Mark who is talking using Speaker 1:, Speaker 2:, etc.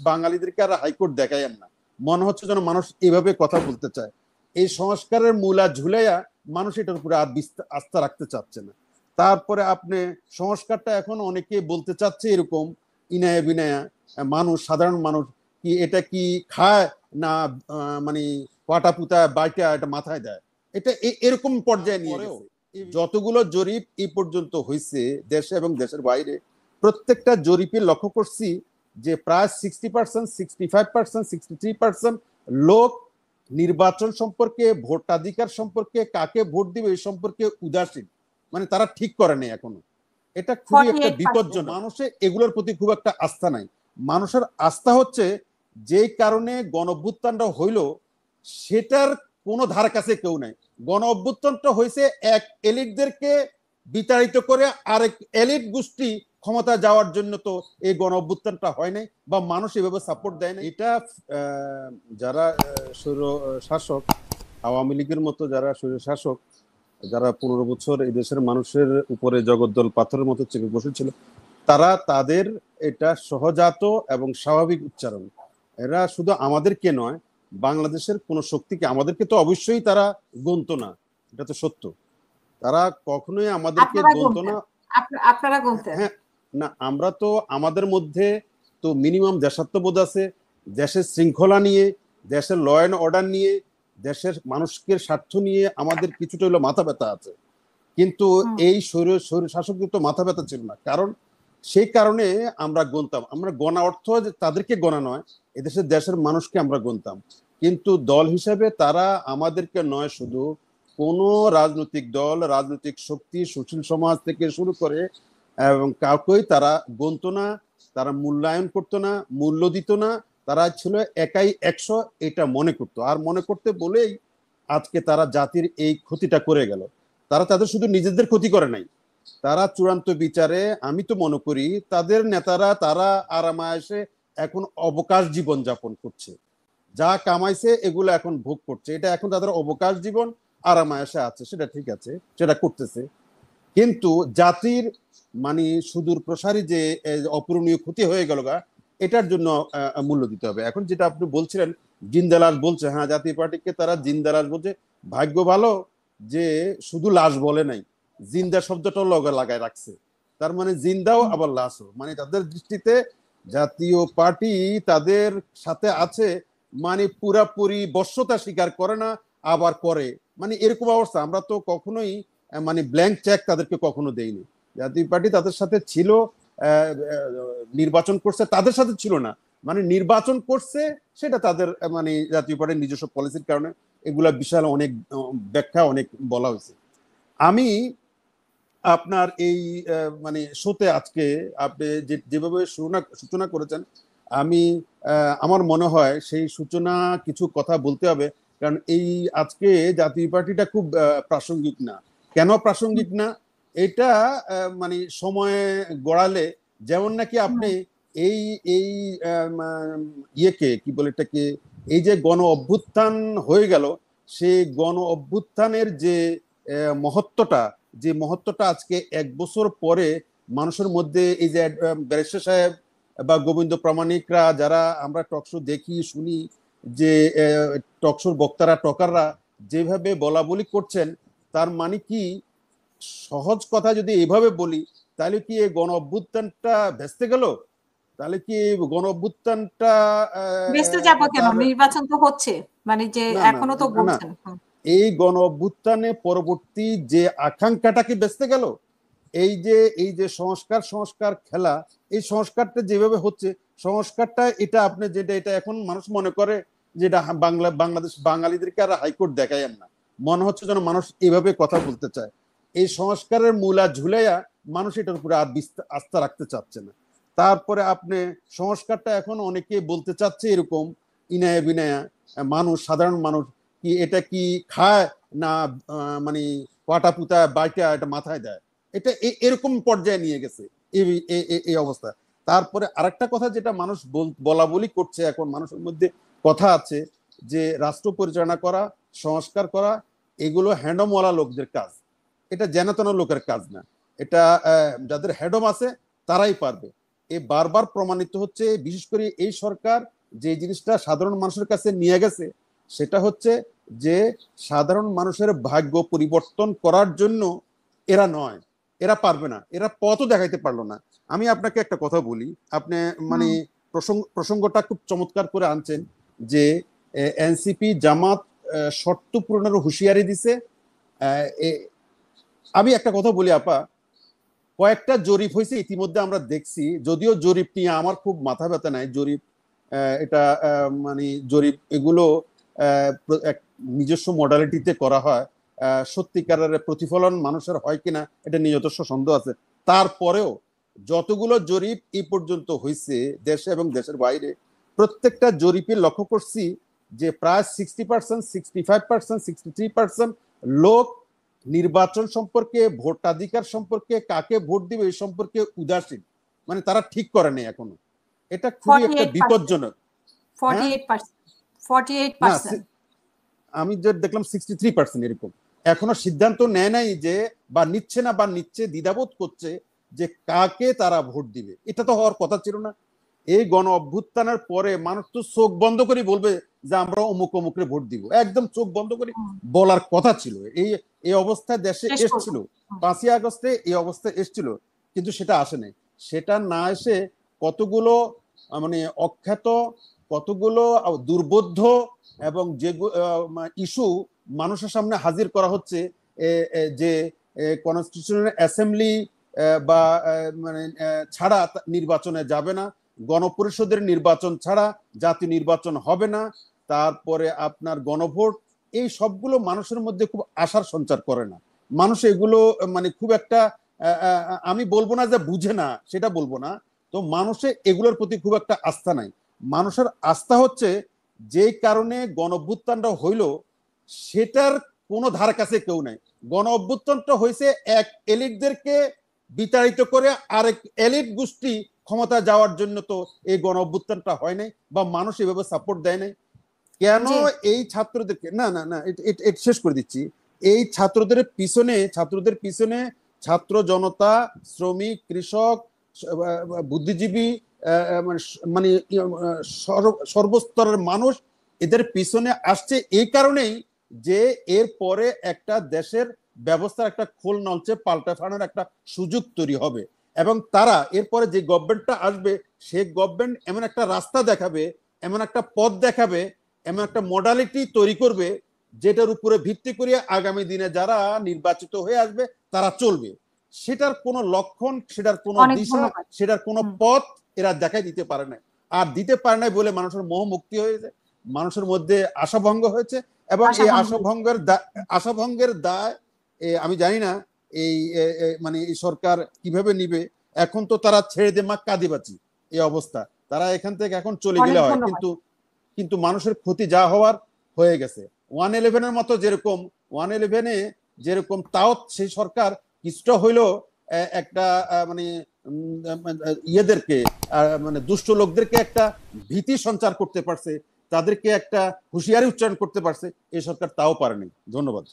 Speaker 1: বাঙালিদেরকে আর high court দেখাইয়েন না, মনে হচ্ছে যেন মানুষ এভাবে কথা বলতে চায়। এই সংস্কারের মূলা ঝুলাইয়া মানুষ এটার উপরে আর আস্থা রাখতে চাচ্ছে না। তারপরে আপনি সংস্কারটা এখন অনেকে বলতে চাচ্ছে এরকম ইনায়া বিনায়া, মানুষ সাধারণ মানুষ কি এটা কি খায় না মানে পাটা পুতা বাইটা এটা মাথায় দেয়, এটা এরকম পর্যায়ে নিয়ে গেছে। যতগুলো জরিপ এই পর্যন্ত হয়েছে দেশে এবং দেশের বাইরে, প্রত্যেকটা জরিপে লক্ষ্য করছি যে প্রায় 60%, 65%, 63% লোক নির্বাচন সম্পর্কে, ভোটাধিকার সম্পর্কে, কাকে ভোট দিবে এই সম্পর্কে উদাসীন, মানে তারা ঠিক করে নেই এখনো। এটা খুবই একটা বিপজ্জনক। মানুষের এগুলোর প্রতি খুব একটা আস্থা নাই। মানুষের আস্থা হচ্ছে যেই কারণে গণ অভ্যুত্থানটা হইল সেটার কোনো ধার কাছে কেউ নাই। গণ অভ্যুত্থানটা হয়েছে এক এলিটদেরকে বিতাড়িত করে আরেক এলিট গোষ্ঠী ক্ষমতা যাওয়ার জন্য, তো এই গণ অভ্যুত্থানটা হয় নাই বা মানুষ এভাবে সাপোর্ট দেয় না। এটা যারা স্বৈর শাসক, আওয়ামী লীগের মতো যারা স্বৈর শাসক, যারা 15 বছর এই দেশের মানুষের উপরে জগদ্দল পাথরের মতো চেপে বসেছিল, তারা তাদের এটা সহজাত এবং স্বাভাবিক উচ্চারণ। এরা শুধু আমাদেরকে নয়, বাংলাদেশের কোন শক্তিকে, আমাদেরকে তো অবশ্যই তারা গণতো না, এটা তো সত্য, তারা কখনোই আমাদেরকে গণতো না।
Speaker 2: আপনারা গণতেন?
Speaker 1: হ্যাঁ, না, আমরা তো আমাদের মধ্যে তো মিনিমাম দেশাত্মবোধ আছে, দেশের শৃঙ্খলা নিয়ে, দেশের ল অ্যান্ড অর্ডার নিয়ে, দেশের মানুষকে স্বার্থ নিয়ে আমাদের কিছুটা হলো মাথা ব্যথা আছে। কিন্তু এই স্বৈর শাসকদের তো মাথা ব্যথা ছিল না, কারণ সেই কারণে আমরা গণতাম। আমরা গণা অর্থ যে তাদেরকে গণা নয়, এদেশের দেশের মানুষকে আমরা গণতাম। কিন্তু দল হিসেবে তারা আমাদেরকে নয়, শুধু কোন রাজনৈতিক দল, রাজনৈতিক শক্তি, সুশীল সমাজ থেকে শুরু করে এবং কাউকেই তারা গণতো না, তারা মূল্যায়ন করতো না, মূল্য দিত না। তারা ছিল একাই 100, এটা মনে করতো। আর মনে করতে বলেই আজকে তারা জাতির এই ক্ষতিটা করে গেল। তারা তাদের শুধু নিজেদের ক্ষতি করে নাই, তারা চূড়ান্ত বিচারে আমি তো মনে করি তাদের নেতারা তারা আরামায়েশে এখন অবকাশ জীবন যাপন করছে, যা কামাইছে এগুলো এখন ভোগ করছে, এটা এখন তাদের অবকাশ জীবন, আরামায়েশে আছে, সেটা ঠিক আছে, সেটা করতেছে। কিন্তু জাতির মানে সুদূর প্রসারী যে অপূরণীয় ক্ষতি হয়ে গেল গা, এটার জন্য মূল্য দিতে হবে। এখন যেটা আপনি বলছিলেন জিন্দালাশ বলছে, হ্যাঁ, জাতীয় পার্টিকে তারা জিন্দালাশ বলছে। ভাগ্য ভালো যে শুধু লাশ বলে নাই, জিন্দা শব্দটাও লগে লাগায় রাখছে। তার মানে জিন্দাও আবার লাশও, মানে তাদের দৃষ্টিতে জাতীয় পার্টি তাদের সাথে আছে, মানে পুরাপুরি বশ্যতা স্বীকার করে না, আবার করে, মানে এরকম অবস্থা। আমরা তো কখনোই মানে ব্ল্যাঙ্ক চেক তাদেরকে কখনো দেয়নি। জাতীয় পার্টি তাদের সাথে ছিল, নির্বাচন করছে, তাদের সাথে ছিল না, মানে নির্বাচন করছে সেটা তাদের মানে জাতীয় পার্টির নিজস্ব পলিসির কারণে। এগুলা বিশাল অনেক ব্যাখ্যা, অনেক বলা হয়েছে। আমি আপনার এই মানে শোতে আজকে আপনি যেভাবে সূচনা করেছেন, আমি আমার মনে হয় সেই সূচনা কিছু কথা বলতে হবে, কারণ এই আজকে জাতীয় পার্টিটা খুব প্রাসঙ্গিক না। কেন প্রাসঙ্গিক না? এটা মানে সময়ে গড়ালে যেমন নাকি আপনি এই এই ইয়েকে কি বলে এটাকে, এই যে গণ অভ্যুত্থান হয়ে গেল, সেই গণ অভ্যুত্থানের যে মহত্বটা আজকে 1 বছর পরে মানুষের মধ্যে, এই যে ব্যারিস্টার সাহেব বা গোবিন্দ প্রামাণিকরা, যারা আমরা টকশো দেখি শুনি, যে টকশোর বক্তারা টকাররা যেভাবে বলা বলি করছেন, তার মানে কি, সহজ কথা যদি এইভাবে বলি, তাহলে কি এই গণ অভ্যুত্থানটা ভেস্তে গেল? তাহলে কি গণ অভ্যুত্থানটা
Speaker 2: ভেস্তে যাবে কেন? নির্বাচন তো হচ্ছে, মানে যে এখনো তো বলছেন।
Speaker 1: এই গণ অভ্যুত্থানে পরবর্তী যে আকাঙ্ক্ষাটা কি ভেস্তে গেল? এই যে সংস্কার খেলা, এই সংস্কারটা যেভাবে হচ্ছে, সংস্কারটা এটা আপনি যেটা, এটা এখন মানুষ মনে করে যেটা বাংলাদেশ বাঙালিদেরকে আর হাইকোর্ট দেখাইয়েন না, মনে হচ্ছে যেন মানুষ এভাবে কথা বলতে চায়। এই সংস্কারের মূলা ঝুলাইয়া মানুষ এটার উপরে আর আস্থা রাখতে চাচ্ছে না। তারপরে আপনি সংস্কারটা এখন অনেকে বলতে চাচ্ছে এরকম ইনায়া বিনায়া, মানুষ সাধারণ মানুষ কি এটা কি খায় না মানে পাটা পুতা বাইটা এটা মাথায় দেয়, এটা এরকম পর্যায়ে নিয়ে গেছে এই অবস্থা। তারপরে আরেকটা কথা যেটা মানুষ বলা বলি করছে, এখন মানুষের মধ্যে কথা আছে যে রাষ্ট্র পরিচালনা করা, সংস্কার করা, এগুলো হ্যান্ডমওয়ালা লোকদের কাজ, এটা যেন তেন লোকের কাজ না, এটা যাদের হ্যাডম আছে তারাই পারবে। বারবার প্রমাণিত হচ্ছে, বিশেষ করে এই সরকার যে জিনিসটা সাধারণ মানুষের কাছে নিয়ে গেছে সেটা হচ্ছে যে সাধারণ মানুষের ভাগ্য পরিবর্তন করার জন্য এরা নয়, এরা পারবে না, এরা পথও দেখাইতে পারলো না। আমি আপনাকে একটা কথা বলি, আপনি মানে প্রসঙ্গটা খুব চমৎকার করে আনছেন যে এনসিপি জামাত শর্ত পূরণের হুঁশিয়ারি দিছে। আমি একটা কথা বলি আপা, কয়েকটা জরিপ হয়েছে ইতিমধ্যে আমরা দেখছি, যদিও জরিপ নিয়ে আমার খুব মাথা ব্যথা নাই, জরিপ এটা মানে জরিপ এগুলো এক নিজস্ব মডালিটিতে করা হয়, সত্যিকারের প্রতিফলন মানুষের হয় কিনা এটা নিজস্ব সন্দেহ আছে। তারপরেও যতগুলো জরিপ এই পর্যন্ত হয়েছে দেশে এবং দেশের বাইরে, প্রত্যেকটা জরিপে লক্ষ্য করছি যে প্রায় 60%, 65%, 63% লোক নির্বাচন সম্পর্কে, ভোটাধিকার সম্পর্কে, কাকে ভোট দিবে এই সম্পর্কে উদাসীন, মানে তারা ঠিক করে নেই এখনো। এটা খুবই একটা বিপজ্জনক।
Speaker 2: 48%।
Speaker 1: আমি যে দেখলাম 63% এরকম এখনো সিদ্ধান্ত নেয় নাই যে, বা নিচ্ছে না, বা নিচ্ছে দ্বিধাবোধ করছে যে কাকে তারা ভোট দিবে। এটা তো হওয়ার কথা ছিল না। এই গণ অভ্যুত্থানের পরে মানুষ তো চোখ বন্ধ করে বলবে যে আমরা অমুক অমুকরে ভোট দিব, একদম চোখ বন্ধ করে বলার কথা ছিল। এই অবস্থায় দেশে এসছিল, 5ই আগস্টে এই অবস্থায় এসছিল, কিন্তু সেটা আসে নাই। সেটা না এসে কতগুলো মানে অখ্যাত, কতগুলো দুর্বোধ্য এবং যে ইস্যু মানুষের সামনে হাজির করা হচ্ছে, যে কনস্টিটিউশনাল অ্যাসেম্বলি বা মানে ছাড়া নির্বাচনে যাবে না, গণপরিষদের নির্বাচন ছাড়া জাতীয় নির্বাচন হবে না, তারপরে আপনার গণভোট, এই সবগুলো মানুষের মধ্যে খুব আশার সঞ্চার করে না। মানুষ এগুলো মানে খুব একটা আমি বলবো না যে বুঝে না, সেটা বলবো না, তো মানুষের এগুলোর প্রতি খুব একটা আস্থা নাই। মানুষের আস্থা হচ্ছে যেই কারণে গণ অভ্যুত্থানটা হইল সেটার কোনো ধার কাছে কেউ নাই। গণ অভ্যুত্থানটা হয়েছে এক এলিটদেরকে বিতাড়িত করে আরেক এলিট গোষ্ঠী ক্ষমতা যাওয়ার জন্য, তো এই গণ অভ্যুত্থানটা হয় নাই, বা মানুষ এভাবে সাপোর্ট দেয় নাই। কেন এই ছাত্রদেরকে, না না না এটা শেষ করে দিচ্ছি, এই ছাত্রদের পিছনে ছাত্র জনতা, শ্রমিক, কৃষক, বুদ্ধিজীবী, মানে সর্বস্তরের মানুষ এদের পিছনে আসছে এই কারণেই যে এর পরে একটা দেশের ব্যবস্থার একটা খোল নলচে পাল্টা ফাটানোর একটা সুযোগ তৈরি হবে, এবং তারা এরপরে যে গভর্নমেন্টটা আসবে সে গভর্নমেন্ট এমন একটা রাস্তা দেখাবে, এমন একটা পথ দেখাবে, এমন একটা মডালিটি তৈরি করবে যেটার উপরে ভিত্তি করে আগামী দিনে যারা নির্বাচিত হয়ে আসবে তারা চলবে। সেটার কোনো লক্ষণ, সেটার কোনো দিশা, সেটার কোনো পথ এরা দেখাই দিতে পারে না। আর দিতে পারে না বলে মানুষের মোহ মুক্তি হয়েছে, মানুষের মধ্যে আশাভঙ্গ হয়েছে, এবং এই আশাভঙ্গের দায় আমি জানি না এই মানে এই সরকার কিভাবে নিবে। এখন তো তারা ছেড়ে দে মা কাঁদিবাচি এই অবস্থা, তারা এখান থেকে এখন চলে গেলে হয়, কিন্তু মানুষের ক্ষতি যা হওয়ার হয়ে গেছে। 111-এর মতো যেরকম 111-এ যেরকম, তাও সেই সরকার কিছুটা হইলো একটা মানে ইয়েদেরকে মানে দুষ্ট লোকদেরকে একটা ভীতি সঞ্চার করতে পারছে, তাদেরকে একটা হুঁশিয়ারি উচ্চারণ করতে পারছে, এই সরকার তাও পারেনি। ধন্যবাদ।